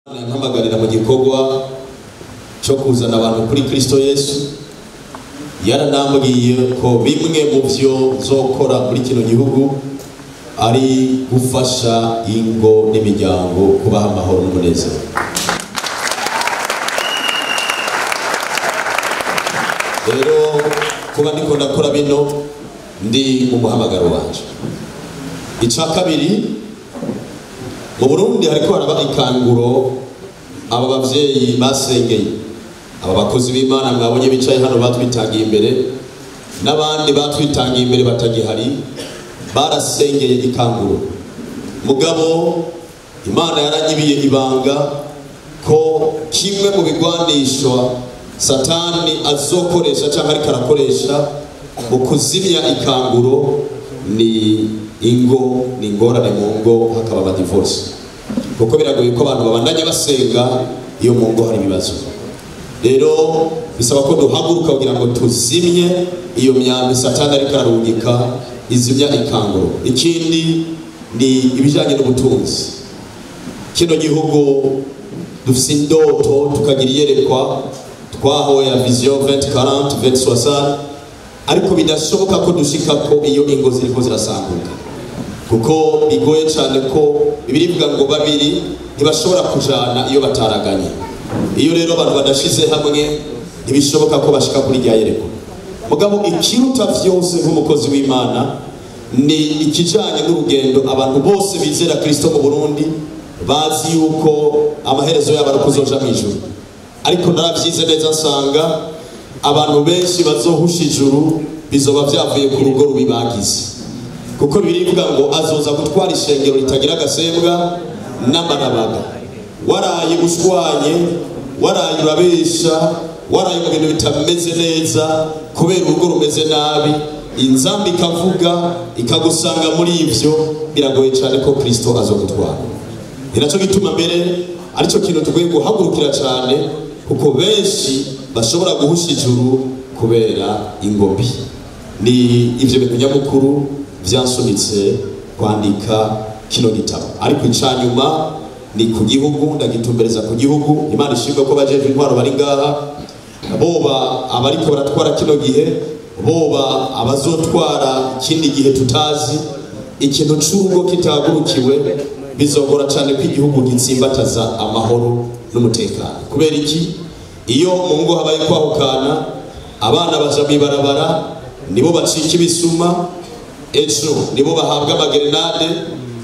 Mpamagarira mu gikorwa cyo kuzana abantu kuri Kristo Yesu. Yaranambwiye ko bimwe mu byo zokora muri kino gihugu ari gufasha ingo n'imiryango kubaha amahoro n'umunezero. Rero kuba ndiko ndakora bino ndi mu muhamagaro wanje. Ica kabiri, mu Burundi hariko haraba ikanguro aba bavyeyi basengeye, aba bakozi b'Imana mwabonye bicaye hano batwitangiye imbere n'abandi batwitangiye imbere batagihari, barasengeye ikanguro. Mugabo Imana yaranyibiye ibanga ko kimwe mu bigwanisho Satani azokoresha cyangwa ariko arakoresha mu kuzimya ikanguro ni ingo, ni ingorane mu ngo, hakaba aba divorce. Kuko biragoye ko abantu babandanye basenga iyo mu ngo hari ibibazo. Rero bisaba ko duhaguruka kugira ngo tuzimye iyo myambi Satani ariko ararungika izimya ikanguro. Ikindi ni ibijanye n'ubutunzi. Kino gihugu dufise indoto tukagira iyerekwa twahoye ya vision 2040 2060, ariko bidashoboka ko dushika ko iyo ingo ziriko zirasanguka, kuko bigoye cyane ko ibiribwa ngo babiri ntibashobora kujana iyo bataraganye. Iyo rero abantu badashize hamwe ntibishoboka ko bashika kuri rya yereko. Mugabo ikiruta vyose nk'umukozi w'Imana ni ikijanye n'urugendo abantu bose bizera Kristo mu Burundi bazi yuko amaherezo yabo ari kuzoja mu ijuru. Ariko naravyize neza nsanga abantu benshi bazohusha ijuru bizoba vyavuye ku rugo rubibagize, kuko birivuga ngo azoza gutwara ishengero ritagira agasembwa n'amarabaga. Waraye ushwanye, waraye urabesha, waraye mu bintu bitameze neza kubera urugo rumeze nabi, inzambi ikavuga ikagusanga muri ivyo, biragoye cyane ko Kristo azogutwara. Ninaco gituma mbere arico kintu tugoye guhagurukira cyane, kuko benshi bashobora guhusha ijuru kubera ingombi. Ni ivyo bintu nyamukuru vyansunitse kwandika kino gitabo. Ariko icanyuma ni ku gihugu, ndagitumbereza ku gihugu. Imana ishimwe ko bajeje intwaro bari ngaha, boba abariko baratwara kino gihe, boba abazotwara ikindi gihe tutazi. Ikintu c'urugo kitagurukiwe bizogora cyane ko igihugu gitsimbataza amahoro n'umutekano. Kubera iki? Iyo mu ngo habaye kwahukana, abana baja mibarabara, nibo bacika ibisuma, ejo nibo bahabwa amagerenade,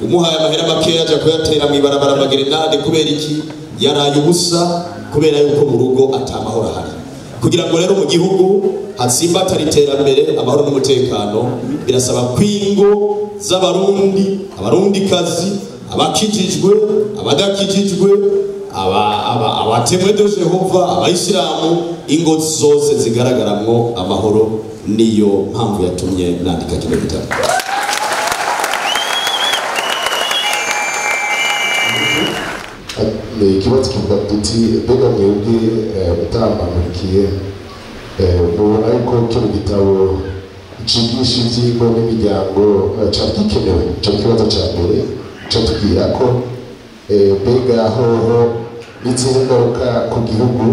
umuhaye amahera makeya aja kuyatera mibarabara amagerenade. Kubera iki? Yaraye ubusa, kubera yuko mu rugo atamahoro ahari. Kugira ngo rero mu gihugu hatsimbatara iterambere, amahoro n'umutekano, birasaba kwingo z'abarundi, abarundikazi, abakijijwe, abadakijijwe, abatemwe de Jehova, abayisilamu, ingo zose zigaragaramwo amahoro. Niyo mpamvu yatumye nandika kino gitabo. Ikibazo kivuga tuti mbega mwebwe mutamamurikiye mubona yuko kino gitabo cigisha ivy'ingo n'imiryango cari gikenewe? Ico kibazo ca mbere co tubwira ko mbega hoho n'izihe ngaruka ku gihugu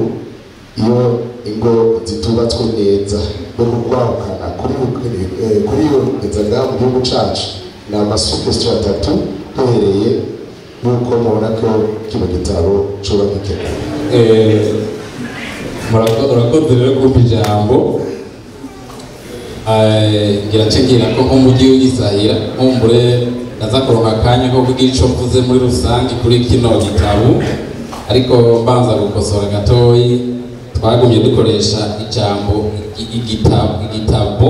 iyo ingo zitubatswe neza no kwahukana kuri iyo nzaga mu gihugu cacu. Ni amasuggestion atatu duhereye nuko mubona ko kino gitabo coba gikenewe. Murakoze rero kumva ijambo. Ngira ko nk'umujyi w'Isahira nkumbure naza kuronka akanya ko kugira ico mvuze muri rusange kuri kino gitabo, ariko mbanza gukosora gatoyi. Twagumye dukoresha ijambo igitabo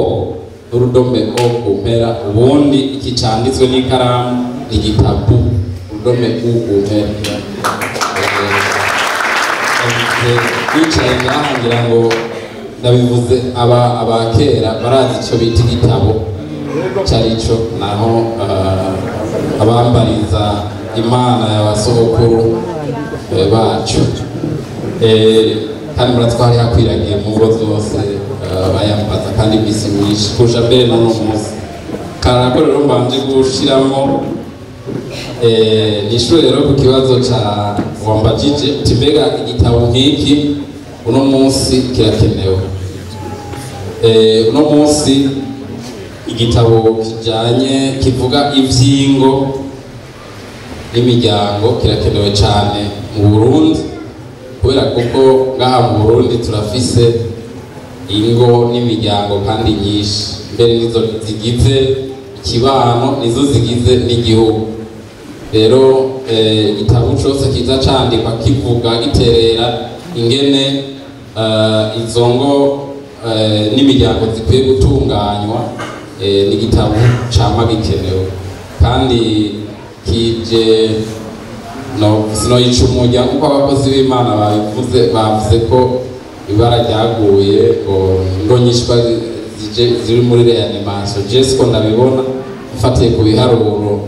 urudome o kumpera, ubundi iki canditswe n'ikaramu igitabu urudome u kumpera. Bicaye ngaha ngira ngo ndabivuze, abakera barazi ico bita igitabo carico, naho abambariza Imana y'abasogokuru bacu. Kandi muratwari hakwiragiye mu ngo zose bayambaza kandi imisi myinshi kuja mbere n'uno munsi. Karako rero mbanje gushiramo nishure rero ku kibazo ca wambajije tibega igitabo nk'iki uno munsi kirakenewe. Uno munsi igitabo kijanye kivuga ivyingo n'imiryango kirakenewe cyane mu Burundi, kubera kuko ngaha mu Burundi turafise ingo n'imiryango kandi nyinshi, mbere nizo zigize ikibano, nizo zigize n'igihugu. Rero igitabo cyose kiza candikwa kivuga giterera ingene izo ngo n'imiryango zikwiye gutunganywa, ni igitabo cama gikenewe kandi kije sinoyica umurya kuko abakozi b'Imana bavuze ko ibara ryaguye ngo nyinshi ziri muri reanimation. Jesi ko ndabibona mfatiye ku biharuro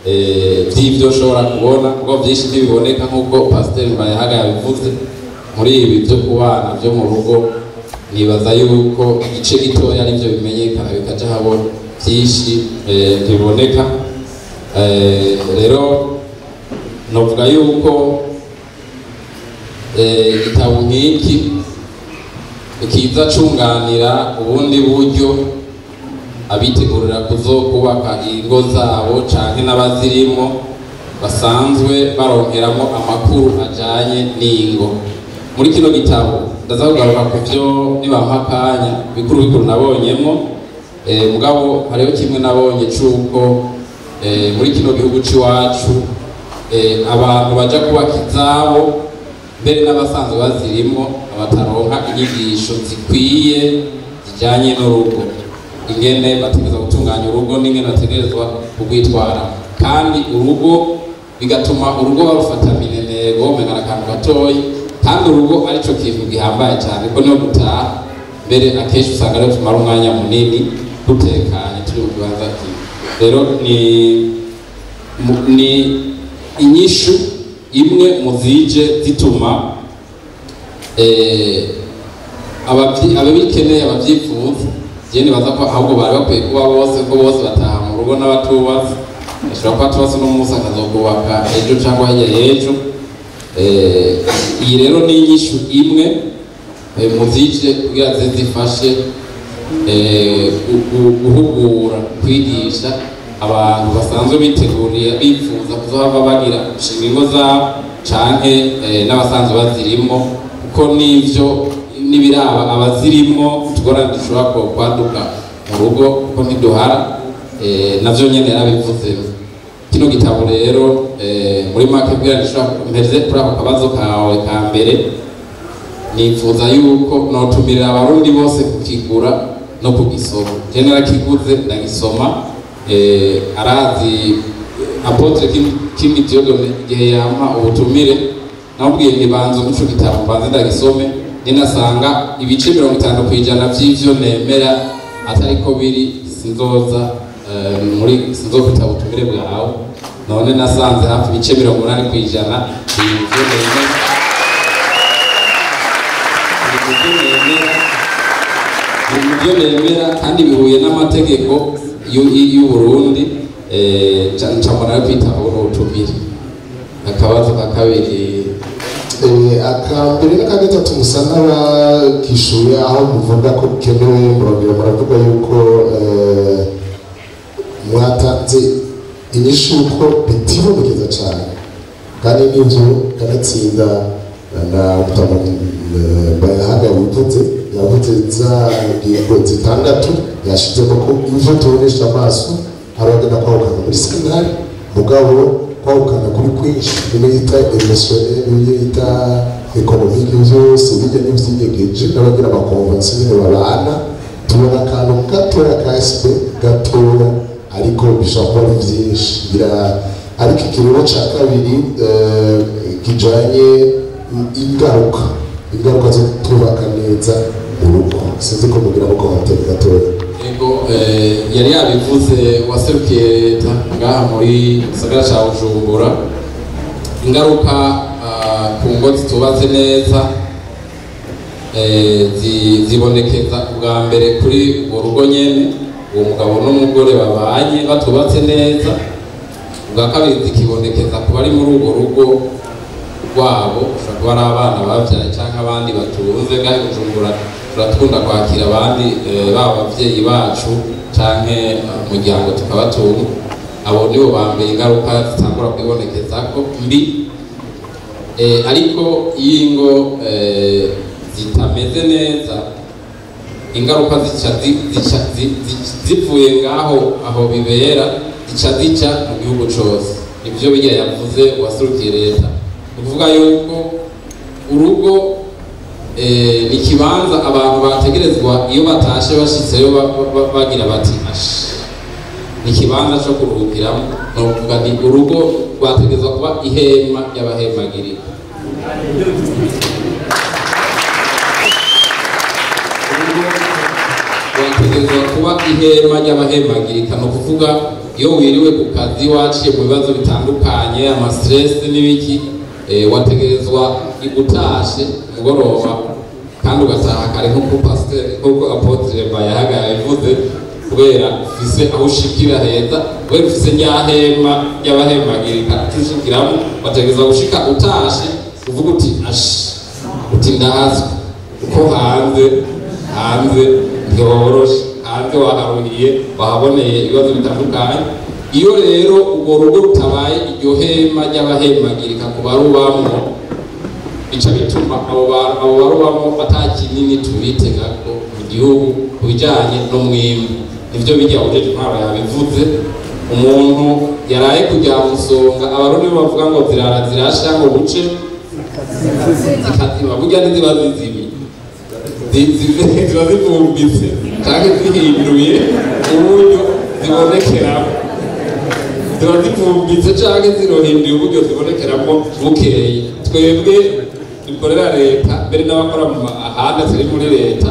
by'ibyo ushobora kubona kuko byinshi ntibiboneka nk'uko Pasiteri Mbayahaga yabivuze muri ibi byo kubana byo mu rugo. Nibaza yuko igice gitoya aribyo bimenyekana bikaja habona, byinshi ntibiboneka. Rero novuga yuko igitabo nk'iki kiza cunganira ubundi buryo abitegurira kuzokubaka ingo zabo canke n'abazirimo basanzwe baronkeramo amakuru ajanye n'ingo. Muri kino gitabo ndaza kugaruka ku byo nibampa akanya bikuru nabonyemo, mugabo hariho kimwe nabonye c'uko muri kino gihugu c'iwacu abantu baja kubaka izabo mbere n'abasanzwe bazirimo abataronka inyigisho zikwiye zijanye n'urugo, ingene bategerezwa gutunganya urugo n'ingene bategerezwa kugwitwara, kandi urugo bigatuma urugo barufata minenero mengana akantu gatoyi, kandi urugo arico kintu gihambaye cyane ko no gutaha mbere akenshi usanga rero tumara umwanya munini dutekanye turi mu kibanza kimwe. Rero ni inyishu imwe mu zije zituma ababikeneye abavyifuza jene baza ko ahubwo bari bakwiye kuba bose ko bose bataha mu rugo n'abatubazi, ashobora kuba tubazi n'umunsi akazokubaka ejo cyangwa hirya y'ejo. Iyi rero ni inyishu imwe mu zije kugira zifashe guhugura kwigisha abantu basanzwe biteguriye bifuza kuzohava bagira gushinga ingo zabo canke n'abasanzwe bazirimo, kuko n'ivyo n'ibiraba abazirimo tugorana dushobora kwaduka mu rugo kuko ntiduhara, navyo nyene yarabivuze. Kino gitabo rero muri make bwira nishobora mpeze kuri ako kabazo kawe ka mbere, nifuza yuko notumirira abarundi bose kukigura no kugisoma. Je narakiguze ndagisoma, arazi Apotre Kimi Diodone igihe yampa ubutumire namubwiye ntibanze umuco gitabo mbanze ndagisome, ninasanga ibice 50% vy'ivyo nemera atariko biri sinzoza sinzofita ubutumire bwawe, none nasanze hafi ibice 80% ibyo nemera kandi bihuye n'amategeko y'u Burundi. Ncambona kwita ubutumire. Akabazo ka kabiri akambere n'akagatatu musa n'abakishuye aho muvuga ko bikenewe, muravuga yuko mwatanze inyishu ko bitibonekeza cyane kandi n'inzu kanatsinda na Mbayahaga yavuze za ngingo zitandatu yashizemo ko ivyo tubonesha amaso haragenda kwahukana muri seminari, mugabo kwahukana kuri kwinshi bita emotionnel bita economique byose bijya n'ivyigegeje n'abagira amakonvensi nyine babana. Tubona akantu gatoya ka SP gatoya ariko bishobora kuba byinshi ariko ikirero ca kabiri kijanye ingaruka zo kubaka neza urugo. Sinzi ko mugira ko hotel gatoya yari yabivuze waserukiye leta ngaha muri gisagara ca Bujumbura. Ingaruka ku ngo zitubatse neza zibonekeza ubwa mbere kuri urugo nyene, uwo mugabo n'umugore babanye batubatse neza. Ubwa kabiri zikibonekeza ku bari muri urwo rugo rwabo ushobora kuba ari abana babyaye cyangwa abandi batunze kandi Bujumbura turakunda kwakira abandi baba abavyeyi bacu canke umuryango tukabatunga abo nibo bambere ingaruka zitangura kwibonekeza ko mbi ariko ingo zitameze neza ingaruka zivuye ngaho aho bibera zica mu gihugu cose ibyo bijya yavuze wasurukiye leta uvuga yuko urugo ni kibanza abantu bategerezwa iyo batashe bashitseyo bagira bati ni kibanza cyo kuruhukiramo no kuvuga ni urugo rwategerezwa kuba ihema y'abahemagirika rwategerezwa kuba ihema y'abahemagirika no kuvuga iyo wiriwe ku kazi waciye mu bibazo bitandukanye ama stress n'ibiki wategerezwa igutashe mugoroba kandi ugataha kare nko pasteur nko apotre bayahagaye bivuze kubera ufise aho ushikira heza kubera ufise nyahema y'abahemagirika tushikiramo wategerezwa gushika utashe uvuga uti uti ndahazi uko hanze ntiworoshe hanze waharuhiye wahaboneye ibibazo bitandukanye iyo rero urwo rugo rutabaye iryo hema ry'abahemagirika ku barubamo bica bituma abo barubamo atakinini tubitega ko mu gihugu ku bijyanye n'umwimbu nibyo bijya ujeje intwaro yabivuze umuntu yaraye kujya musonga abarundi bavuga ngo zirara zirasha ngo buce zikatima burya ntiziba zizimye ziba zivumbitse cyangwa zihinduye uburyo zibonekeramo ziba zivumbitse cyangwa zirohinduye uburyo zibonekeramo bukeye twebwe dukorera leta mbere n'abakora mu ahandi atari muri leta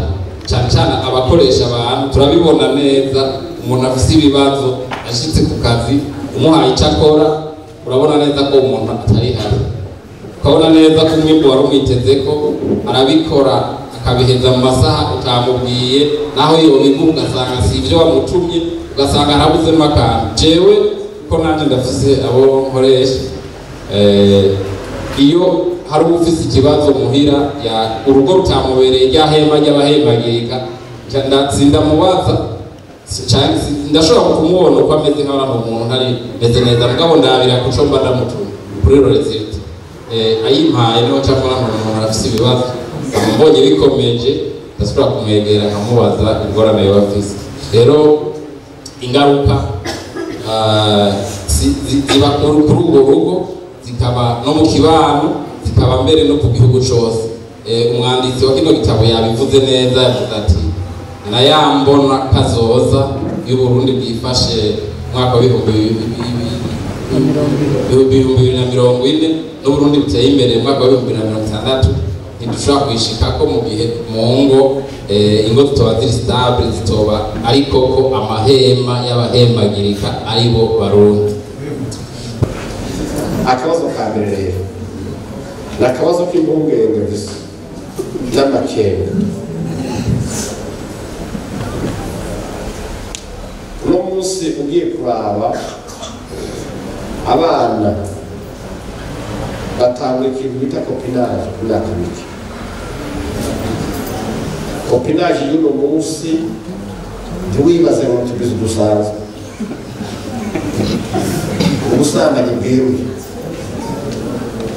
cyane cyane abakoresha abantu turabibona neza umuntu afite ibibazo ashitse ku kazi umuhaye icyo akora urabona neza ko umuntu atari hano ukabona neza ko umwimbu wari umwiteze ko arabikora akabiheza mu masaha utamubwiye naho iyo bigu ugasanga si ibyo wamutumye ugasanga harabuzemo akantu jewe ko nanjye ndafise abo nkoresha iyo hari ufise ikibazo muhira ya urugo rutamubereye rya hema ry'abahemagirika ndamubaza ndashobora kumubona uko ameze nk'abantu umuntu hari meze neza mugabo ndabira kuco mba ndamutumye kuri result ayimpaye niho cyangwa umuntu afise ibibazo mbonye bikomeje ndashobora kumwegera nkamubaza ingorane y'abafise rero ingaruka ziba kuri urwo rugo zikaba no mu kibano zikaba mbere no ku gihugu cyose umwanditsi wa kino gitabo yabivuze neza yavuze ati na yambona kazoza y'Uburundi bwifashe mwaka w'ibihumbi 2040 n'Uburundi buteye imbere mwaka wa 2060 ntidushobora kwishikako mu gihe mu ngo ingo zitoba ziri stable zitoba ariko ko amahema y'abahemagirika aribo Barundi. Akabazo ka mbere rero ni akabazo k'impungenge gusa n'amakenga uno munsi ugiye kuraba abana batanga ikintu bita kopinage ku myaka mike kopinage y'uno munsi ntiwibaze ngo tubizi dusanzwe ubusambanyi bweruye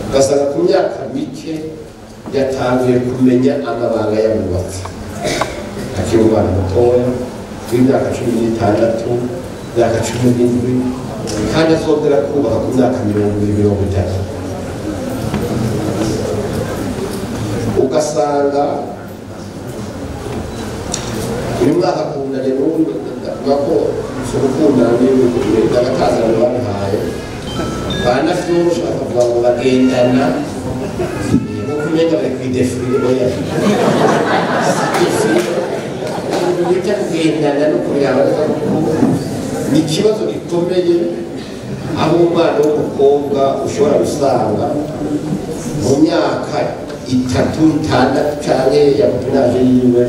ugasanga ku myaka mike yatangiye kumenya amabanga y'abubatsi akiri umwana mutoya w'imyaka 16 imyaka 17 kandi azongera kubaka ku myaka 20-30 ugasanga uyu mwaka akundanye n'undi bako surukundana n'agatazana bamuhaye banafyosha bakavuga ngo bagendana nkuko umenya bari kwidefurire oya bita kugendana no kureba ni ikibazo gikomeye aho umwana w'umukobwa ushobora gusanga mu myaka 3-6 cyane ya kopinage yiwe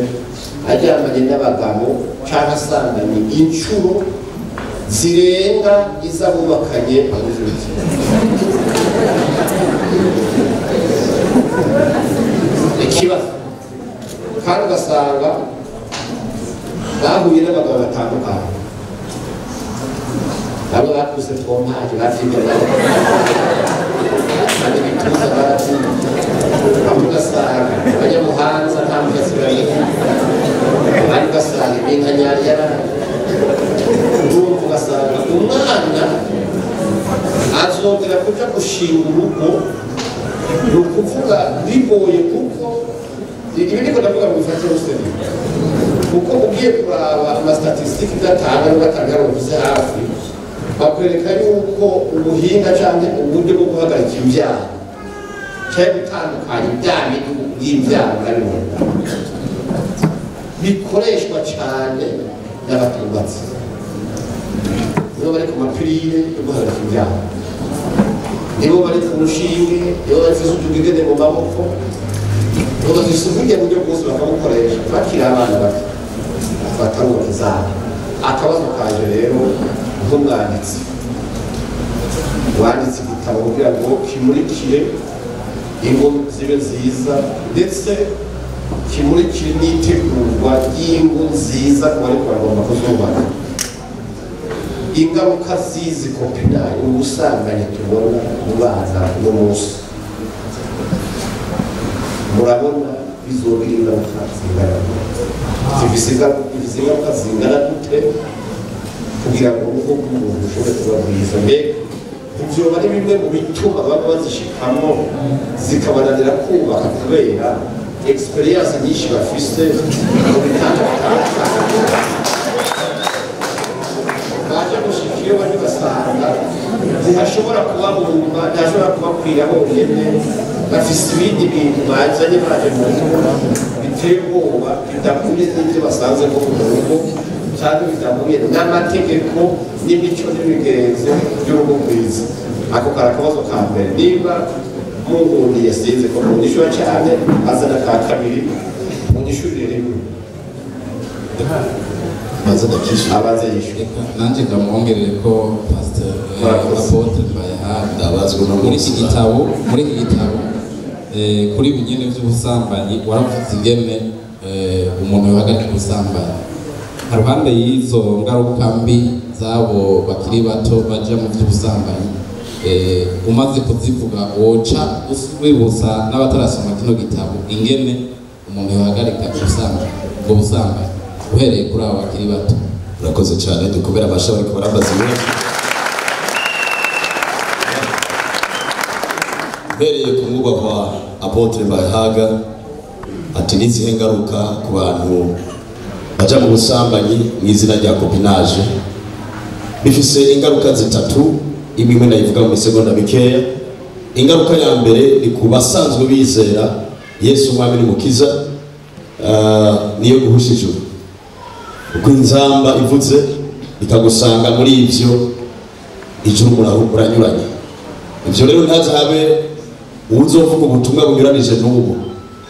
aryamanye n'abagabo cyangwa asanganye inshuro zirenga izabubakanye ugasanga bahuye n'abagabo batandukanye nabo bakuze twompaje bafite kandi bituza bati bamwe ugasanga abanyamuhanza nta mugasiranye abandi ugasanga ibinka nyarya urumva ugasanga umwana azongera kuja gushinga urugo ni ukuvuga bigoye kuko ibi niko ndavuga ngo bifate ruseni kuko ugiye kuraba amastatisitiki udatanga n'ugatanga yaruvuze hafi bakwereka yuko ubuhinga cyangwa uburyo bwo guhagarika imbyaro cyangwa gutandukanya ibyaha by'imbyaro barimo bikoreshwa cyane n'abatubatsi nibo bari ku mapirire yo guhagarika imbyaro nibo bari ku rushinge nibo bafite utugegede mu maboko nibo bafite uburyo buryo bwose bakabukoresha bakiri abana bato batarubaka izabo akabazo kaje rero nk'umwanditsi wanditse igitabo kugira ngo kimurikire ingo zibe nziza ndetse kimurikire n'itegurwa ry'ingo nziza ku bari bagomba kuzubaka ingaruka z'izi kopinari ubusambanyi tubona mu bana uno munsi murabona bizogira ingaruka zingana zifise ingaruka zingana gute kugira ngo urugo rw'umuntu ushobore kuba rwiza mbega ivyo bari bimwe mu bituma baba bazishikamwo zikabananira kubaka kubera experience nyinshi bafise mu bitanda bitandukanye baje gushika iyo bari basanga zihashobora kubabumba ntashobora kubakwira bonyene bafise ibindi bintu bazanye baje mu rugo biteye ubwoba bidakuye n'ivyo basanze ko mu rugo cyangwa bidahuye n'amategeko n'imico n'imigenzo by'urugo rwiza ako karakabazo ka mbere niba muhundi yasinze ko mundishura cyane azana ka kabiri mundishurire rimwe abaza yishyura nanjye ndamwongerere ko pastor Apotre Mbayahaga muri iki gitabo kuri binyene by'ubusambanyi waravuze ingene umuntu yohagarika ubusambanyi haruhande y'izo ngaruka mbi zabo bakiri bato baja mu by'ubusambanyi umaze kuzivuga woca usubibutsa n'abatarasoma kino gitabo ingene umuntu yohagarika ubusambanyi uhereye kuri abo bakiri bato. Urakoze cyane dukomera abasha bariko barambaza imwe uhereye ku mwubahwa Apotre Mbayahaga ati nizihe ngaruka ku bantu baja mu busambanyi mu izina rya copinage bifise ingaruka zitatu imwe ndayivuga mu segonda mikeya. Ingaruka ya mbere ni ku basanzwe bizera Yesu umwami n'umukiza niyo guhusha ijuru uko inzamba ivuze ikagusanga muri ivyo ijuru muranyuranye. Ivyo rero ntazabe uzovuga ubutumwa bunyuranije n'ubu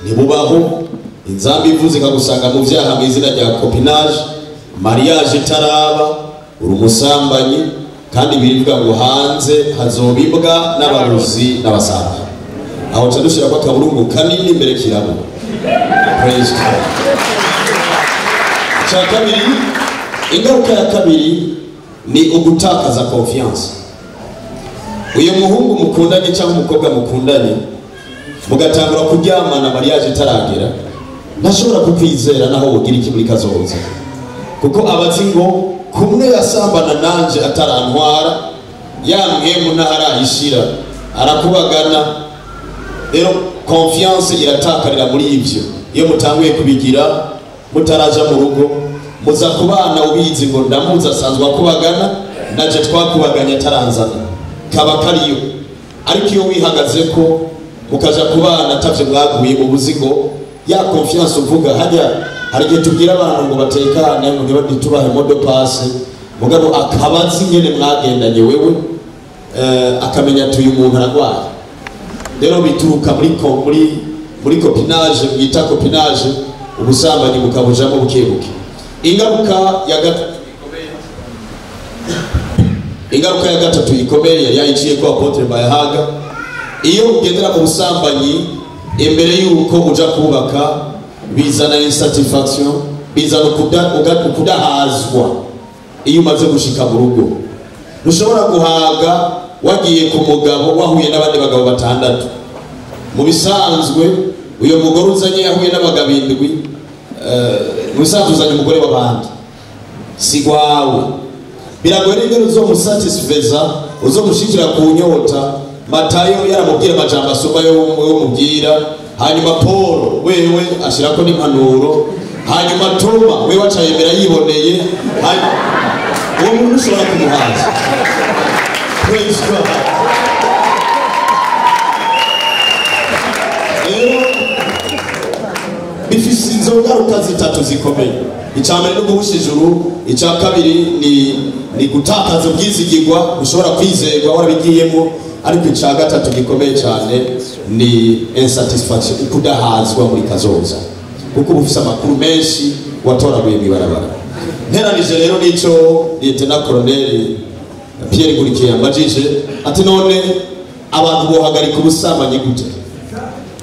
ntibubaho. Inzamba ivuze ikagusanga mu vyaha mu izina rya copinage mariage itaraba uri umusambanyi kandi birivuga ngo hanze hazobibwa n'abaruzi n'abasambanyi. Aho cadushira kwa kaburungu kanini imbere kirabo. Praise God. Cha kabiri, ingaruka ya kabiri ni ugutakaza confiance. Uyo muhungu mukundanye cyangwa umukobwa mukundanye mugatangura kuryamana mariage itaragera ntashobora kukwizera naho wogira iki muri kazoza kuko abazi ngo kumwe yasambana nanje atarantwara yamwe munaharahishira arakubagana. Rero confiance iratakarira muri ivyo iyo mutanguye kubigira mutaraja mu rugo muza kubana ubizi ngo ndamuza asanzwe akubagana naje twakubaganya taranzana kaba kariyo. Ariko iyo wihagaze ko mukaja kubana atavye mwaguye mu buzigo ya confiance uvuga hajya harige tubwira abantu ngo batekane ngo niba ditubahe modo passe mugabo akabazi nyene mwagendanye wewe akamenya tuyu umuntu aragwaye. Rero bituruka muri copinage bita copinage ubusambanyi bukabujamo bukebuke. Ingaruka ya gatatu ikomeye yari yayiciye ko Apotre Mbayahaga iyo ugendera mu busambanyi imbere yuko uja kubaka bizana insatisfaction, bizana kudahazwa iyo umaze gushika mu rugo. Ntushobora guhaga wagiye ku mugabo wahuye n'abandi bagabo batandatu. Mu bisanzwe uyo mugore uzanye yahuye n'abagabo 7, mu bisanzwe uzanye umugore w'abandi si gwawe. Biragoye rero uzomusatisfeza, uzomushikira ku nyota. Matayo yaramubwira amajambo asoma yo mubwira, hanyuma Paul wewe ashirako n'impanuro, hanyuma Toma wewe acayemera yiboneye, uwo muntu ushobora kumuhaza. Praise God. Rero bifise inzogaruka zitatu zikomeye. Icambere no guhusha ijuru, icya kabiri ni gutakaza ubwizigirwa, ushobora kwizerwa warabigiyemo, ariko icya gatatu gikomeye cyane ni insatisfaction, kudahazwa muri kazoza, kuko bufise amakuru menshi watoraguye mu ibarabara. Nteranije rero nico Lieutenant Colonel Pierre Nkurikiye yambajije ati none abantu bohagarika ubusambanyi gute?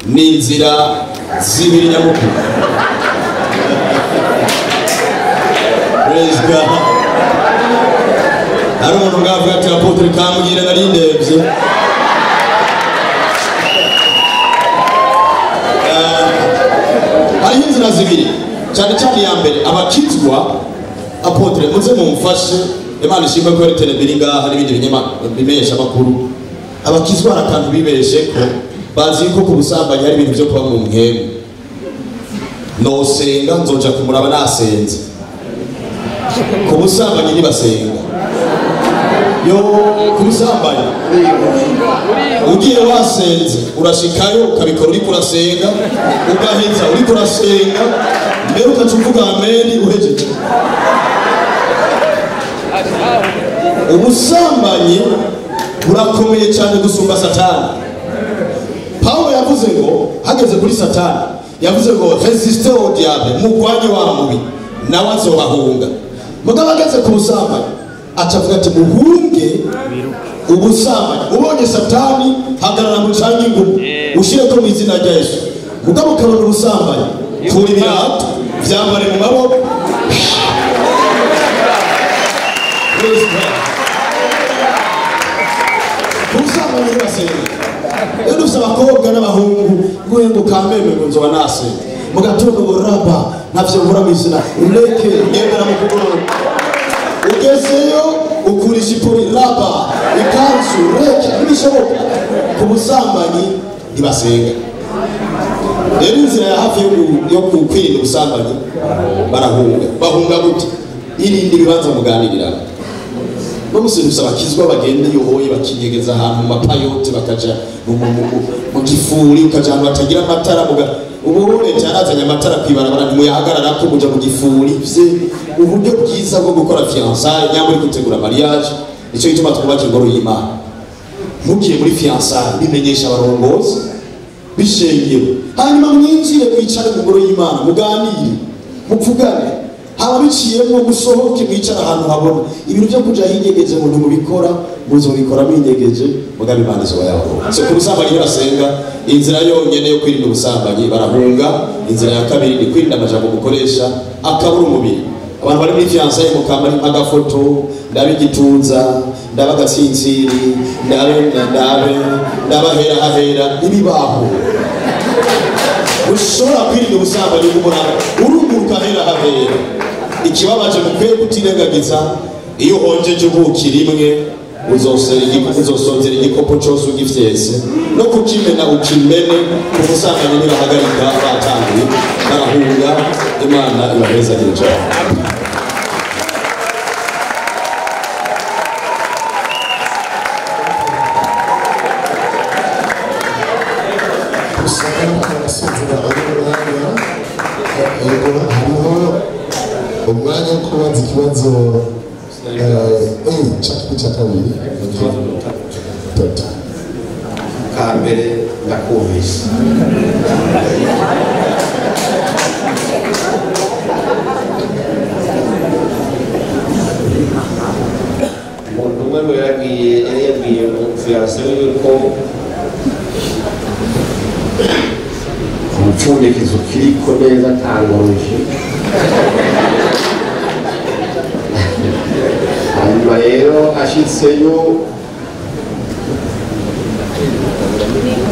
Ni inzira zibiri nyamukuru. Praise God. Hari umuntu ngavuga ati Apotre Kambwire nari ndebye. Hari inzira zibiri. Cyane cyane ya mbere abakizwa Apotre muze mumfashe, Imana ishimwe ko ari telebiri ngaha n'ibindi bimenyesha makuru. Abakizwa arakantu bibeshe ko bazi ko kubusambanyi hari ibintu byo kuba mu mwemu. No senga nzoja kumuraba nasenze. Kubusambanyi nibasenga. Yo kubusambanyi ugiye wasenze urashikayo ukabikora uri kurasenga, ugaheza uri kurasenga, mbere ukacuvuga amen uhejeje. Ubusambanyi burakomeye cyane gusumba Satani. Paulo yavuze ngo hageze kuri Satani, yavuze ngo resiste au diable, mugwanye wa mubi nawe azobahunga. Mugabo ageze ku busambanyi acavuga ati muhunge ubusambanyi. Ubonye Satani hagarara mu canyi ngumu ushire ko mu izina rya Yesu. Mugabo kabona ubusambanyi kuri birato vyambare mu maboko. Ubusambanyi basenga. Rero usaba abakobwa n'abahungu ngo kameme ngo nzoba nasenga. Mugatondo ngo raba navyo nkora mu izina ureke ngendera mu kugoro. Ugezeyo ukurisha ipuri raba ikanzu reke n'ibishoboka. Ku busambanyi ntibasenga. Rero inzira ya hafi yo kwirinda ubusambanyi barahunga. Bahunga gute? Irinde ibibanza muganirirana. Bamusindusa abakizwa bagenda yohoye bakinyegeza ahantu mu mapayote bakaja mu gifuri, ukaja ahantu batagira amatara. Ubu leta yarazanye amatara kwibarabara ntimuyahagarara ko muja mu gifuri. Uburyo bwiza bwo gukora fiançailles nyamuri gutegura mariage. Nicyo gituma twubaka ingoro y'Imana. Mugiye muri fiançailles bimenyesha abarongozi bishengero, hanyuma mwinjire kwicare mu ngoro y'Imana muganire mupfugane, haba biciyemo musohoke mwicara ahantu habona. Ibintu byo kuja hinyegeje umuntu mubikora muzobikora minyegeje mugabe Imana izo bayabona. Se kubusambanyi barasenga. Inzira yonyene yo kwirinda ubusambanyi barahunga. Inzira ya kabiri ni kwirinda amajambo gukoresha akabura umubiri. Abantu bari muri fiançailles mukamba ari agafoto, ndabigituza, ndabagatsintsiri, ndabahera hahera ibibaho. Ushobora kwirinda ubusambanyi bw'umuraba urunguruka hera hahera. Ikibabaje mukwiye kutirengagiza, iyo honjeje ubuki rimwe uzosonzera igikopo cyose ugifyese no kukimena ukimene. Ubusambanyi ntibahagarika batanguye barahunga. Imana ibaheza neza. umwanya wo kubaza ikibazo cya kabiri kambere ndakumvise. Umuntu umwe yari yabwiye fiyanse yuko igipfundikizo kiriko neza atangoroshe hanyuma rero ashitseyo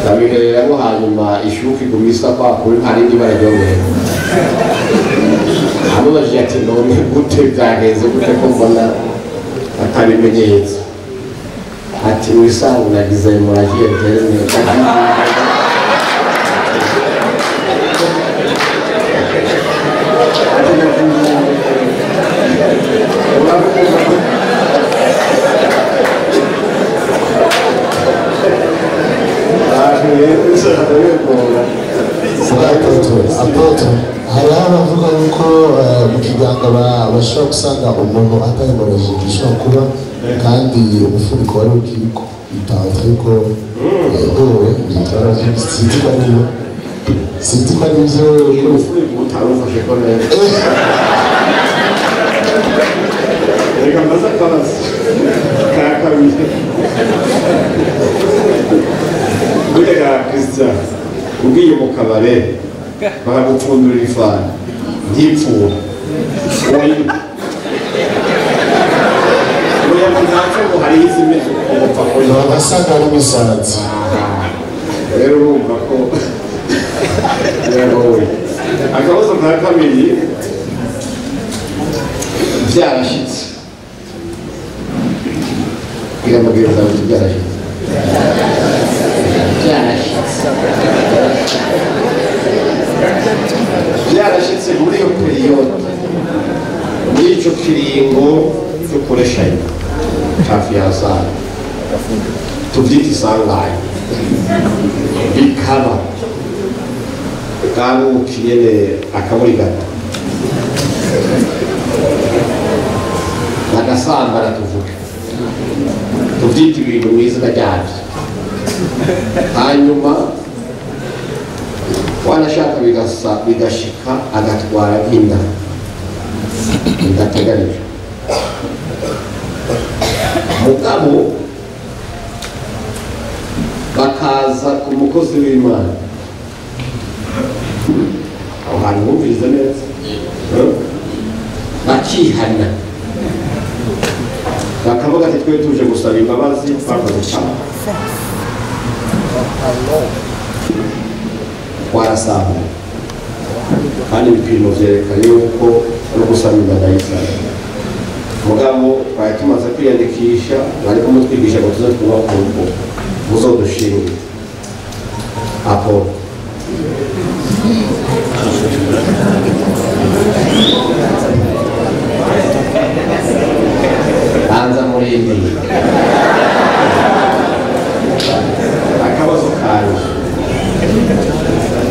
ndabihereramo hanyuma ishuka igumisa kwa kuri nta rindi bara ryongera amubajije ati none gute byagenze gute ko mbona atabimenyetso ati wisangu nagize hemorrhagie interne apoto hari abavuga yuko mu kiganga bashobora gusanga umuntu atahemorrhagie gishobora kuba kandi umufuniko wari ukiriko ipanta ariko yewe nitwara sinzi ko ari byo umufuniko utarufashe ko neza reka mbaza akabazo ka kabiri burya Christian ugiye mu kabare bakagupfundurira ifani ntipfura oya ntacyo ngo hari izimeze umupfa kuri basaga n'imisazi rero urumva ko yagowe akabazo ka kabiri byarashitse biramubwiriza ngo byarashitse byarashitse muri iyo periyode muri icyo kiringo cyo kureshanya hafi ya saa tubyita isangaye bikaba bwarukiye akaburi gato bagasambara tubyita ibintu mu izina ryabyo hanyuma wanashaka bigashika agatwara inda bidateganijwe mugabo bakaza ku mukozi w'Imana aho hantu bumviriza neza bakihana bakavuga ati twe tuje gusaba imbabazi bakoze icyaha warasamba kandi ibipimo byerekana yuko no gusaba imbabazi mugabo twari tumaze kwiyandikisha bari kumutwigisha ngo tuze twubaka urugo muzodushinge apo banza murindi akabazo kanje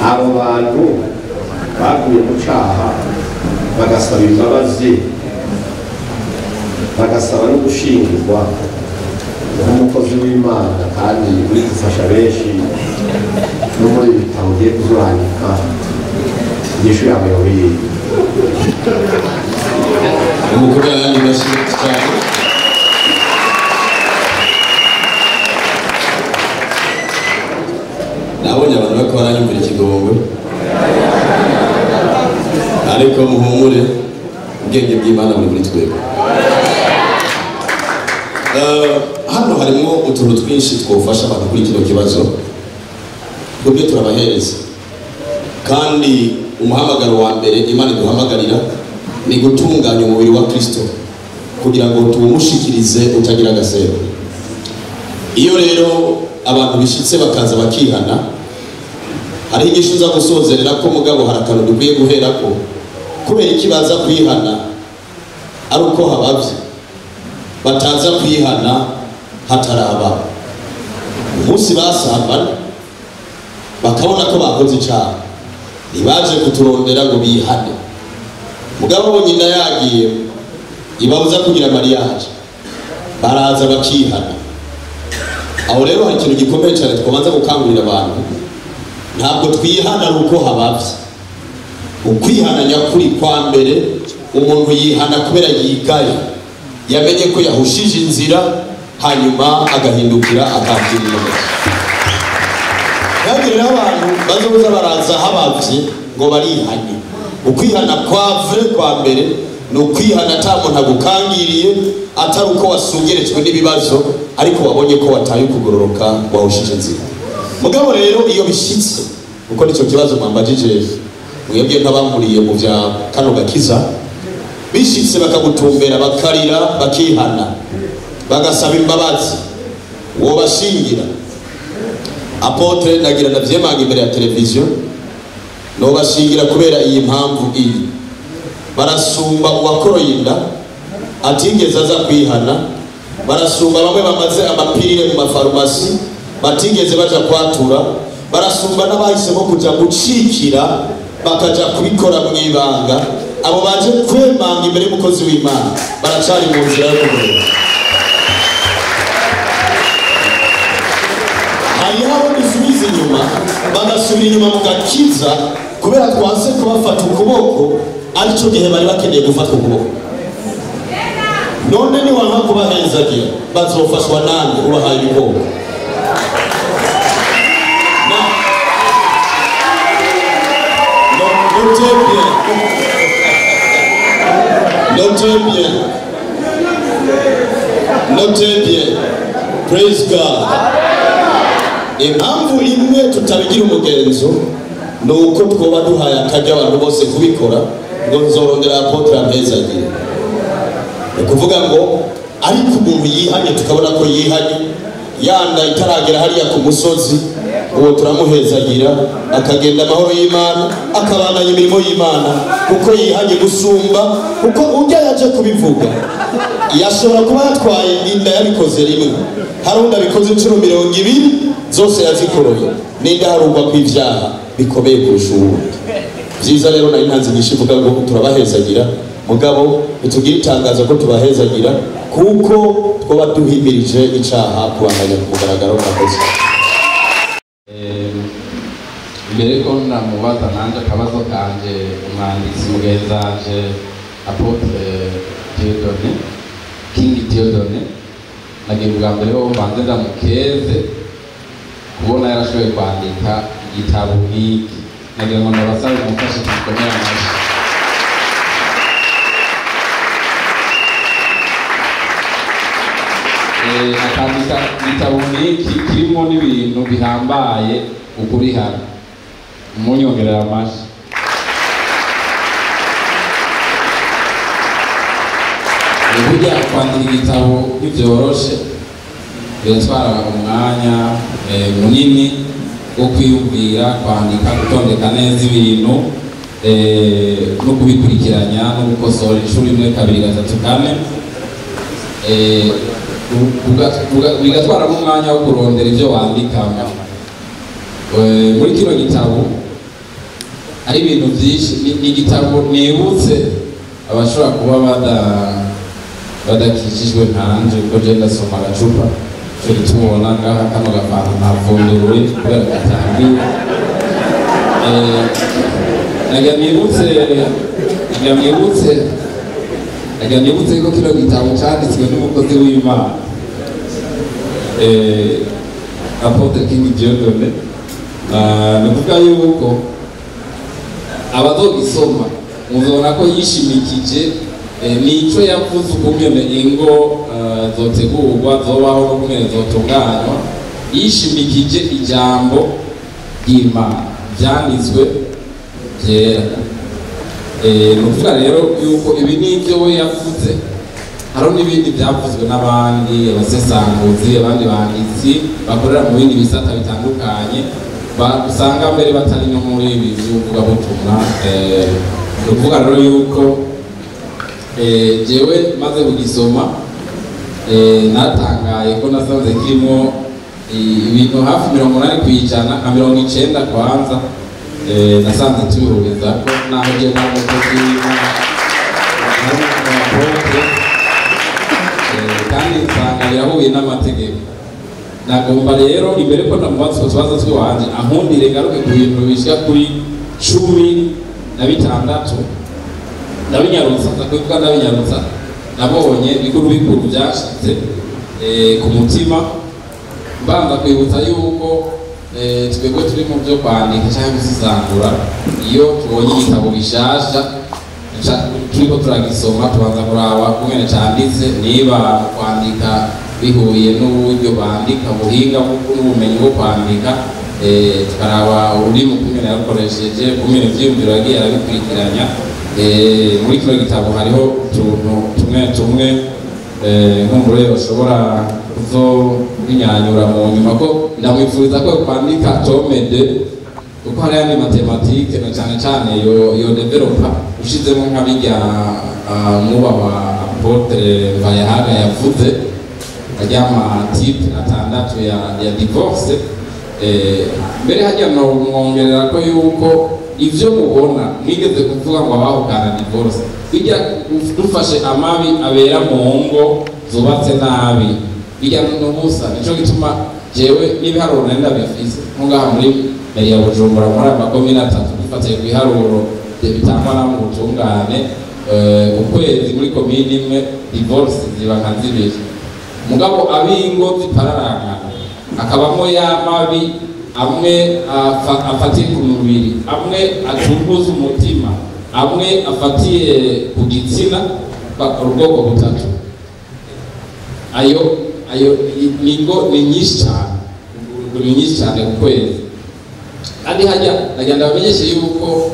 abo bantu baguye mu cyaha bagasaba imbabazi bagasaba no gushingirwa nk'umukozi w'Imana kandi uri gufasha benshi no muri ibi bitabo ugiye kuzurandika inyishu yawe yobiye umukuru yanjye ndashimye cyane nabonye abantu bako baranyumvira ikigongwe ariko muhumure ubwenge bw'Imana buri muri twebwe hano harimo utuntu twinshi twofasha abantu kuri kino kibazo twebwe turabahereza kandi umuhamagaro wa mbere Imana iduhamagarira ni gutunganya umubiri wa Kristo kugira ngo tuwumushikirize utagira agasero. Iyo rero abantu bishitse bakaza bakihana hari igisho za gusozerera ko mugabo harakano dukwiye guherako kubera ikibaza kwihana ari uko habavye bataza kwihana hataraba umunsi basambana bakabona ko bakoze icyaha ntibaje kuturondera ngo bihane mugabo bo nyina yagiye ibabuza kugira mariage baraza bakihana. Aho rero hari ikintu gikomeye cyane twabanza gukangurira abantu, ntabwo twihana ari uko habavye. Ukwihana nyakuri kwa mbere umuntu yihana kubera yigaye, yamenye ko yahushije inzira hanyuma agahindukira akakirira. Kandi ntihagire abantu bazoza baraza habavye ngo barihanye. Ukwihana kwa vrai kwa mbere ni ukwihana ata muntu agukangiriye, atari uko wasungeretswe n'ibibazo ariko wabonye ko wataye kugororoka wahushije inzira. Mugabo rero iyo bishitse, uko nico kibazo mwambajije mwebwe nk'abamuriye mu vya kano gakiza, bishitse bakagutumbera bakarira bakihana bagasaba imbabazi, uwo bashingira Apotre nagira ndavyemanga imbere ya televiziyo, no bashingira kubera iyi mpamvu iyi. Barasumba uwakoroye inda atigeze aza kwihana, barasumba bamwe bamaze amapirire mu mafarumasi batigeze baja kwatura, barasumba n'abahisemo kuja gucikira bakaja kubikora mu ibanga. Abo baje kwemanga imbere y'umukozi w'Imana baracari mu nzira yo kugorora. Hariho bisubiza inyuma bagasubira inyuma mu gakiza kubera twase kubafata ukuboko, aricyo gihe bari bakeneye gufatwa ukuboko. None ni wanka kubahezagira bazofashwa nande ubahaye ibikoko? Notez bien. Praise God. Impamvu imwe tutabigira umugenzo nuko twoba duhaye akajya abantu bose kubikora ngo nzorondera Apotre ampezagira. Ni kuvuga ngo ariko umuntu yihanye tukabona ko yihanye, yanda itaragera hariya ku musozi, uwo turamuhezagira akagenda amahoro y'Imana, akabandanya imirimo y'Imana kuko yihanye gusumba kuko ujya yaje kubivuga. Yashobora kuba yatwaye inda yabikoze rimwe, hari undi abikoze inshuro 200 zose yazikoroye, n'inda harugwa kw'ivyaha bikomeye kurusha uwundi. Vyiza rero nari ntanze igishivuga ngo turabahezagira, mugabo itugira itangazo ko tubahezagira kuko twoba duhimirije icaha kubandanya ku mugaragaro mwakoze. Mbere ko namubaza nanje akabazo kanje umwanditsi mugenzanje Apotre Theodone King Theodone, nagiye bwa mbere ho mbanze ndamukeze kubona yarashoboye kwandika igitabo nk'iki. Nagira ngo ndabasabe mufashe kukomera amashyi. Akandika igitabo nk'iki kirimo n'ibintu bihambaye ukuri hano. Munyongerera amashyi. Burya kwandika igitabo ntibyoroshe, biratwara umwanya munini wo kwiyumvira, kwandika, gutondeka neza ibintu no kubikurikiranya no gukosora inshuro 1, 2, 3, 4 bigatwara n'umwanya wo kurondera ibyo wandikamo. Muri kino gitabo ari ibintu byinshi. Ni igitabo nibutse abashobora kuba badakijijwe nkanje, kuko je ndasoma agacupa cyo tubona ngaha kano gafanta ntavunduwe kubera gatangiye. Nagira nibutse ko kino gitabo cyanditswe n'umukozi w'Imana Apotre King Theodone. Nukuvuga yuko abazogisoma muzobona ko yishimikije nico yavuze ukungene ingo zotegurwa zobaho n'ukungene zotunganywa, yishimikije ijambo ry'Imana byanditswe byera. Nukuvuga rero yuko ibi nivyo we yavuze, haro n'ibindi byavuzwe n'abandi abasesanguzi, abandi banditsi bakorera mu bindi bisata bitandukanye, usanga mbere batari no muri ibi by'uvuga butumwa. Nukuvuga rero yuko jewe maze kugisoma natangaye ko nasanze kirimo ibintu hafi 80% na 90% kwanza nasanze tubihuriza ko naho je n'umukozi w'Imana kandi nsanga birahuye n'amategeko. Nagomba rero imbere ko ndamubaza tubazo twiwanje ankundire garuke ku bintu bishika kuri 16 ndabinyarutsa ndakuvuga ndabinyarutsa nabonye bikuru byashitse ku mutima, mbanza kwibutsa yuko twebwe turi mu byo kwandika cyangwa gusesangura iyo tubonye igitabo gishasha turiko turagisoma tubanza kuraba kungene canditse niba kwandika bihuye n'uburyo bandika buhinga n'ubumenyi bwo kwandika tukaraba ururimi kungene yakoresheje kungene ivyiyumviro yagiye arabikurikiranya muri kino gitabo hariho utuntu tumwe nk'umbure ushobora kuzobinyanyura mu nyuma ko ndamwifuriza ko kwandika tomede kuko hari andi matematike na cyane cyane yo developa ushizemo nk'abijya mwubahwa Apotre Bayahaga yavuze ajya amatipe atandatu ya divorce mbere hajya no mwongerera ko yuko ivyo mubona mwigeze kuvuga ngo abahukana divorce bijya dufashe amabi abera mu ngo zubatse nabi bijya n'ubusa nico gituma jewe n'ibiharuro nenda bifise nkungaha muri meri ya Bujumbura muri amakomine atatu dufatiye ku biharuro bitangwa na mu butungane ukwezi muri komine imwe divorce ziba nka zibiri mugabo abingo zipararanga akabamo y'amabi amwe afatiye ku mubiri amwe atunguza umutima amwe afatiye ku gitsina ubwoko butatu ayo ni nyinshi cyane ku kwezi kandi hajya nagenda bamenyeshe yuko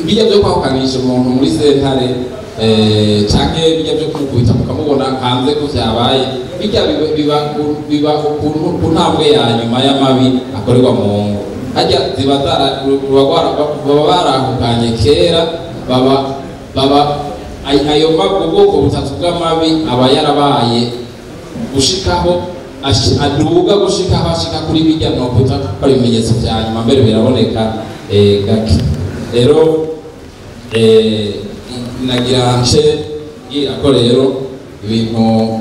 ibijya byo kwahukanisha umuntu muri sentare canke bijya byo kumukubita mukamubona hanze ko vyabaye bijya biba ku ntambwe ya nyuma y'amabi akorerwa mu ngo hajya ziba barahukanye kera baba ayo ubwoko butatu bw'amabi aba yarabaye gushikaho aduga gushikaho ashika kuri bijya nokuta ari ibimenyetso vya nyuma mbere biraboneka gake rero nagira nce gira ko rero ibintu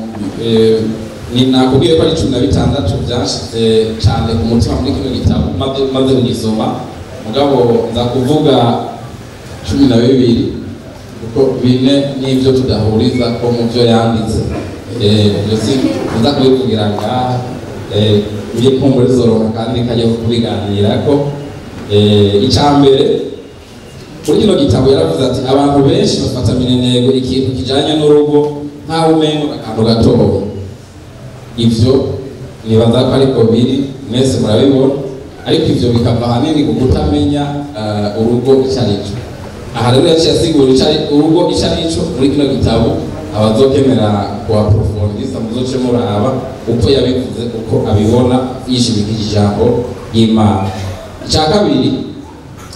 ni nakubwiye ko ari 16 byashize cyane ku mutima muri kino gitabo maze kugisoma mugabo nza kuvuga 12 kuko bine n'ibyo tudahuriza ko mu byo yanditse byose nza kubivugira ngaha ngiye kumbura zoronka kandi kajya kubiganira ko icambere kuri kino gitabo yaravuze ati abantu benshi bafata minenego ikintu kijanye n'urugo nkaho umengo akantu gatoya ivyo nibaza ko ariko biri mwese murabibona ariko ivyo bikava hanini ku kutamenya urugo icarico aha rero yaciye asigura urugo icarico muri kino gitabo abazokemera kuaprofondisa muzoce muraba uko yabivuze uko abibona yishimikije ijambo y'Imana. Icya kabiri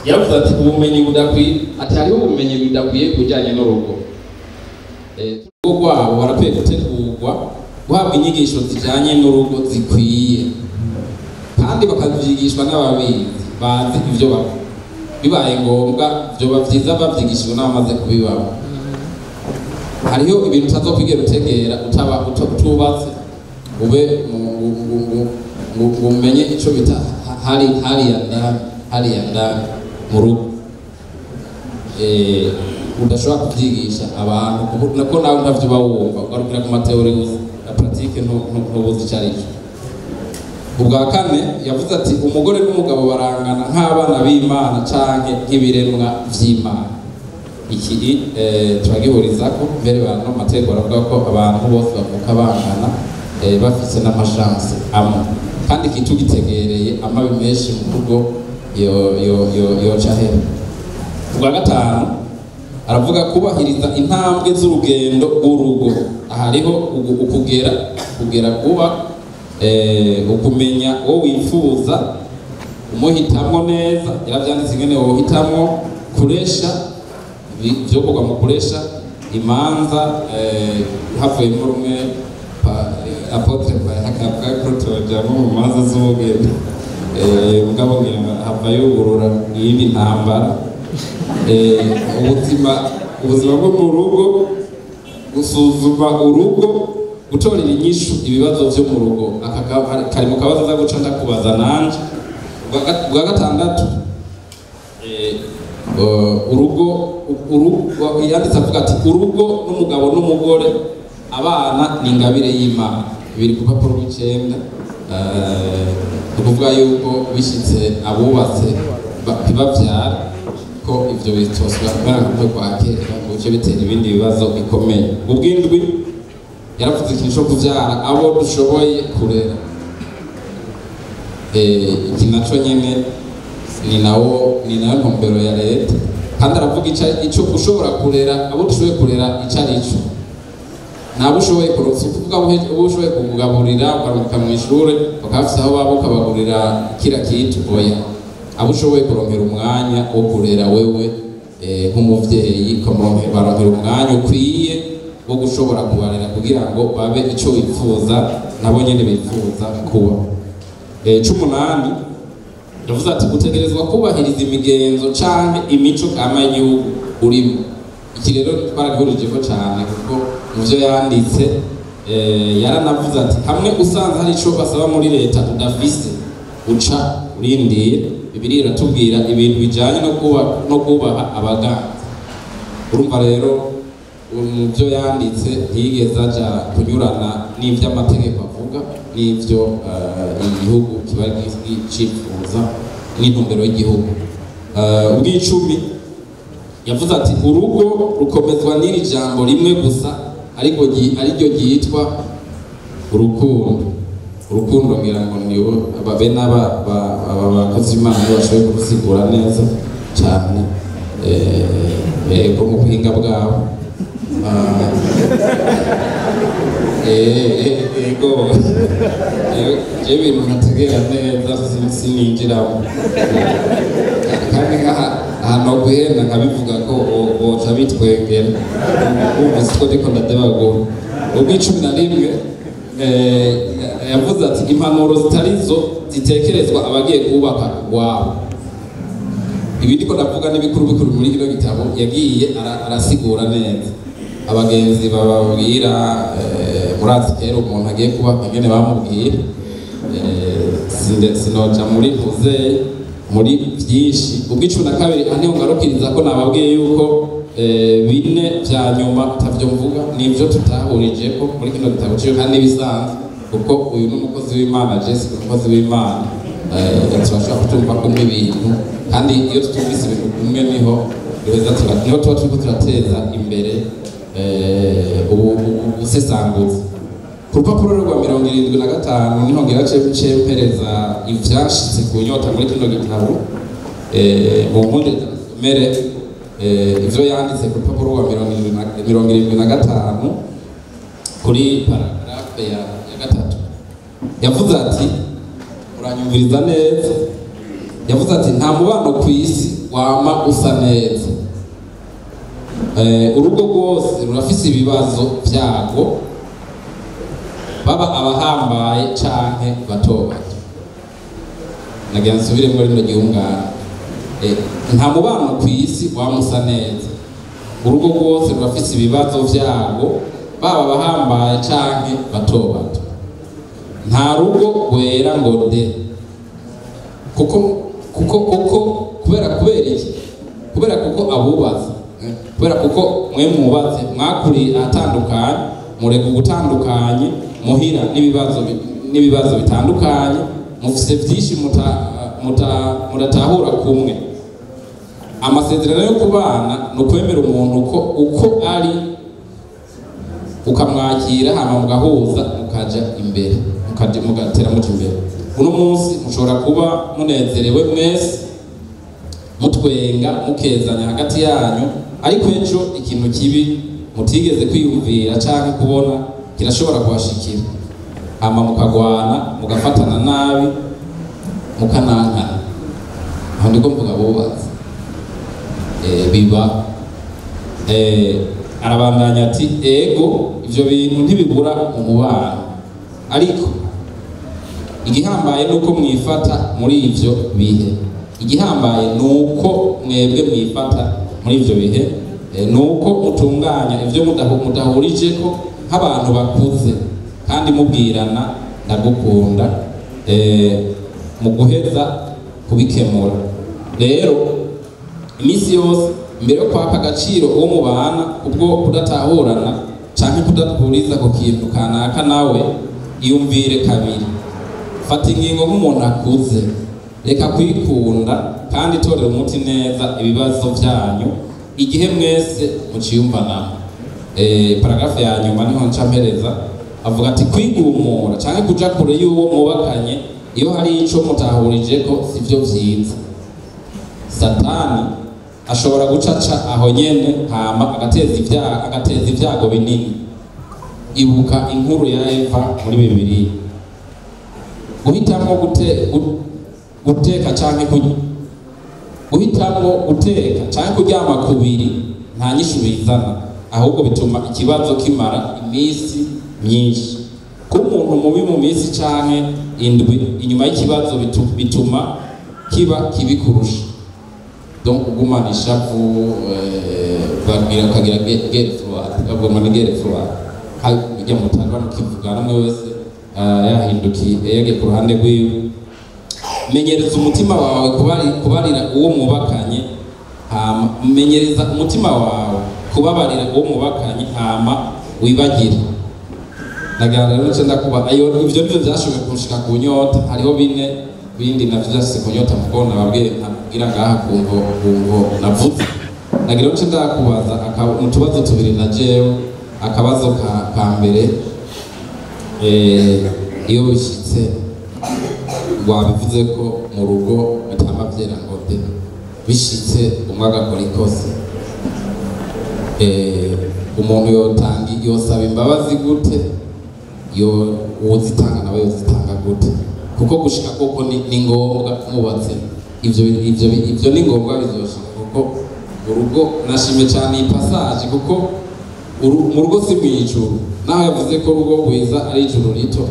yavuze ati ubumenyi budakwiye ati hariho ubumenyi budakwiye kujyanye n'urugo urugo rwabo barakwiye gutegurwa guhabwa inyigisho zijyanye n'urugo zikwiye kandi bakabyigishwa n'ababizi bazi ibyo bakora bibaye ngombwa byoba byiza babyigishijwe n'abamaze kubibamo. Hariho ibintu utazokwigera utegera utubatse ube umenye icyo bita hariya ndani mu rugo udashobora kubyigisha abantu nako nawe ntavyo bawumva ugarukira ku mateori na pratique ntubuzi icyo aricyo. Ubwa kane yavuze ati umugore n'umugabo barangana nk'abana b'Imana canke nk'ibiremwa vy'Imana. Iki turagihuriza ko mbere bantu amategeko aravuga ko abantu bose bavuka bangana bafise n'amashanse amwe kandi kitugitegereye amabi menshi mu rugo yoca hera. Ubwa gatanu aravuga kubahiriza intambwe z'urugendo rw'urugo. Aha hariho kugera kuba ukumenya uwo wifuza umuhitamwo neza yaravyanditse ingene wohitamwo kuresha byokorwa mu kuresha imanza havuyemo rumwe Apotre Bayahaga kutojamo mu manza z'ubugeni mugabo hava yugurura iyindi ntambara ubuzima bwo mu rugo gusuzuma urugo gutorera inyishu ibibazo byo mu rugo kari mu kabazo za guca ndakubaza nanje. Bwa gatandatu urugo yanditse avuga ati urugo n'umugabo n'umugore abana ni ingabire y'Imana biri ku papuro 9 ukuvuga yuko bishitse abubatse bavyara ko ivyo bitoswa kubera ko kwakera ngo cyo bitera ibindi bibazo bikomeye. Ubwindwi yaravuze ikintu cyo kuvyara abo dushoboye kurera. Iki naco nyene ni nayo ntumbero ya leta, kandi aravuga ico ushobora kurera abo dushoboye kurera icarico nabo ushoboye kuronsa, kuvuga abo ushoboye kugaburira ukaruka mu ishure bakafise aho baba ukabagurira kira kitu oya, abo ushoboye kurongera umwanya wo kurera wewe nk'umuvyeyi baronkera umwanya ukwiye wo gushobora kubarera kugira ngo babe ico wifuza nabo nyene bifuza kuba. 18 yavuze ati gutegerezwa kubahiriza imigenzo canke imico kama y'igihugu urimo. Iki rero twaragihurije ko cyane kuko muvyo yanditse yaranavuze ati hamwe usanze hari ico basaba muri leta udafise uca urindiye. Bibiliya iratubwira ibintu bijanye no kubaha abaganga. Urumva rero muvyo yanditse ntiyigeze aja kunyurana n'ivyo amategeko avuga n'ivyo igihugu kiba cifuza n'intumbero y'igihugu. Ubw'icumi yavuze ati urugo rukomezwa n'iri jambo rimwe gusa ariryo ryitwa urukundo. Urukundo ngira ngo niyo ababe n'abakozi Imana bashoboye kurusigura neza cyane mu buhinga bwabo. Ego je bintu nategera neza sininjiramo kandi ahantu guhenda nkabivuga ko boca bitwegera ubu siko ndiko ndadebagura. Ubw'icumi yavuze ati impanuro zitarizo zitekerezwa abagiye kubaka wabo. Ibi ndiko ndavuga n'ibikuru muri kino gitabo yagiye arasigura neza abagenzi bababwira murazi kera umuntu agiye kubaka ingene bamubwira. Sinoja muri ntuze muri byinshi. Ubw'icumi niho ngarukiriza ko nababwiye yuko bine vya nyuma tavyo mvuga nivyo tutahurije ko muri kino gitabo cyo kandi bisanzwe kuko uyu n'umukozi w'Imana Jessica umukozi w'Imana turashaka kutumva kumwe ibintu kandi iyo tutumvise ibintu kumwe niho tuba turiko turateza imbere ubusesanguzi. Ku rupapuro rwa 75 niho ngira cempereza ivyashitse ku nyota muri kino gitabo mu mpunde mere ivyo yanditse ku rupapuro rwa 75 kuri paragrafe ya gatatu. Yavuze ati uranyumviriza neza, yavuze ati nta mubano ku isi wama usa neza. Urugo rwose rurafise ibibazo vyago, baba abahambaye canke bato bato. Nagira nsubire muri rino gihungana. Nta mubano ku isi wama usa neza. Urugo rwose rurafise ibibazo vyago, baba abahambaye canke bato bato. Nta rugo rwera ngo de. Kubera iki? Kubera kuko abubatse. Kubera kuko mwe mubatse mwakuri atandukanye, murego gutandukanye, muhira n'ibibazo bitandukanye, mufise byinshi mudatahura kumwe. Amasezerano yo kubana no kwemera umuntu uko ari ukamwakira hama mugahuza mukaja imbere mugatera muca imbere. Uno munsi mushobora kuba munezerewe mwese mutwenga mukezanya hagati yanyu, ariko ejo ikintu kibi mutigeze kwiyumvira canke kubona kirashobora kubashikira, hama mukagwana mugafatana nabi mukanankana. Aho ndiko mvuga bubatse biba arabandanya ati ego ivyo bintu ntibibura umubano, ariko igihambaye nuko mwifata muri ivyo bihe. Igihambaye nuko mwebwe mwifata muri ivyo bihe, nuko mutunganya ivyo mudahurijeko nk'abantu bakuze kandi mubwirana ndagukunda mu guheza kubikemura. Rero imisi yose mbere yo kwaka agaciro uwo mubana ubwo kudatahurana canke kudahuriza ku kintu kanaka, nawe iyumvire kabiri fata ingingo nk'umuntu akuze, reka kwikunda kandi torera umuti neza ibibazo byanyu igihe mwese muciyumvanamo. Paragrafu ya nyuma niho ncampereza avuga ati kwigumura cyangwa kuja kure y'uwo mubakanye iyo hari ico mutahurije ko sivyo vyiza. Satani ashobora gucaca aho nyene hama agateza ibyago binini. Ibuka inkuru ya Eva muri Bibiliya. Guhitamwo guteka canke kuryama kubiri nta nyishu bizana, ahubwo bituma ikibazo kimara iminsi myinshi. Ko umuntu mubi mu minsi canke indwi inyuma y'ikibazo bituma kiba kibi kurusha. Donc kugumana ishavu babwira kagira guerre froide bijya mutanga mukivugana umwe wese yahindukiye yege ku ruhande rwiwe. Menyereza umutima wawe kubarira uwo mubakanye, menyereza umutima wawe kubabarira uwo mubakanye hama wibagire. Nagara rero nce ndakuba ayo ivyo byo byashoboye kunshika ku nyota. Hariho bindi navyo byashise ku nyota mukona babwiye ntabwira ngaha kumvo navuze. Nagira nce ndakubaza utubazo tubiri na jewe. Akabazo ka mbere iyo bishitse wabivuze ko mu rugo bitama byera ngo de bishitse umwe agakora ikosa, umuntu yosaba imbabazi gute, uzitanga nawe yozitanga gute? Kuko gushika koko ni ngombwa mubatse ivyo ni ngombwa bizoshika, kuko urugo nashime cyane iyi passage, kuko mu rugo si mwijuru. Naho yavuze ko urugo rwiza ari ijuru rito,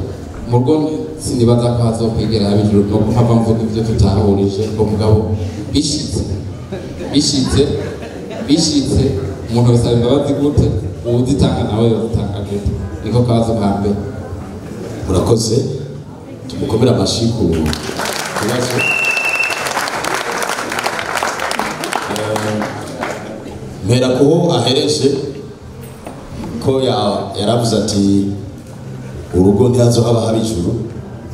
mu rugo sinibaza ko hazokwigera haba ijuru. No kuhava mvuga ivyo tutahurije ngo mugabo bishitse umuntu yosaba imbabazi gute, uzitanga nawe yozitanga gute? Niko kabazo ka mbere. Murakoze, tumukomera amashi ku kibazo. Mpera ko ahereje ko yaravuze ati urugo ntihazohaba haba ijuru.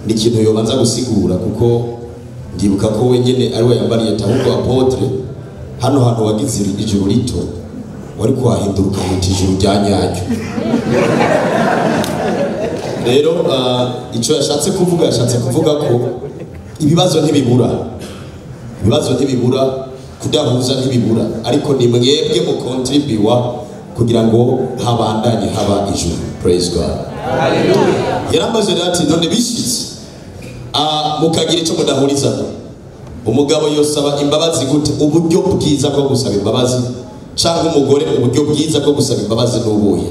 Ni ikintu yobanza gusigura, kuko ndibuka ko wenyene ari we yambariye ahubwo apotre hano hantu wagize ijuru rito wari kuhahinduruka mu ijuru rya nyaryo. Rero icyo yashatse kuvuga ko ibibazo ntibibura, kudahuza ntibibura, ariko ni mwebwe mu contribuwa kugira ngo habandanye haba ijuru. Praise God. Hallelujah. Yarambaje ati none bishitse mukagira icyo mudahurizana, umugabo yosaba imbabazi gute? Uburyo bwiza bwo gusaba imbabazi, cyangwa umugore uburyo bwiza bwo gusaba imbabazi n'ubuhe?